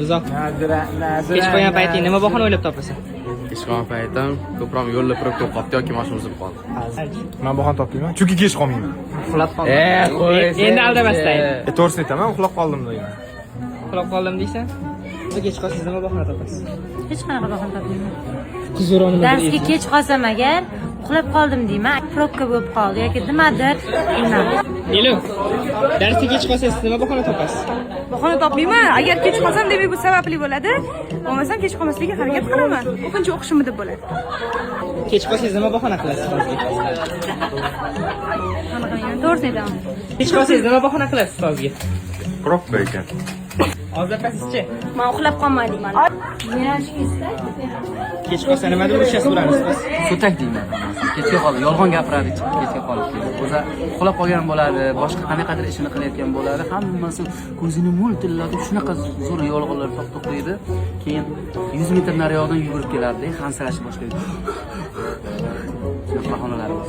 Uzoq. Nadira. Kech qolgan payting nima bahona o'ylab topasan? Kech qolgan paytim ko'proq yo'lda probka qolibdi yoki mashina uzilib qoldi. Men bahona topmayman, chunki kech qolmayman. Uxlab qoldim. Endi aldamasdan. To'g'risini aytaman, uxlab qoldim deyman. Uxlab qoldim deysan? Kech qolsangiz nima bahona topasiz? Hech qanaqa bahona topmayman. Kuzuroni Darsga kech qolsam agar uxlab qoldim deyman, probka bo'lib qoldi yoki nimadir deyman. Ilu. Darsga kech qolsangiz nima bahona topasiz? Bahona topmayman. Agar kech qolsam demak bu sababli bo'ladi. Bo'lmasam kech qolmaslikka harakat qilaman. Ko'pincha o'qishimda deb bo'ladi. Kech qolsangiz nima bahona qilasiz? To'g'risini aytaman. Kech qolsangiz nima bahona qilasiz ustozga? Probka ekan. Hozirpasizchi? Men uxlab qolmadim. Kech qolsa nima deb urishasiz uramiz biz? So'tak deyman. Kechga qoldi, yolg'on gapiradi, kechga qolib keldi. O'zi uxlab qolgan bo'ladi, boshqa qanaqadir ishini qilayotgan bo'ladi. Hammasi ko'zini mo'ltillatib shunaqa zo'r yolg'onlar to'qiydi. Keyin 100 metr nariyoqdan yugurib kelardi, hansirashib boshlaydi. Shunaqa bahonalar bor.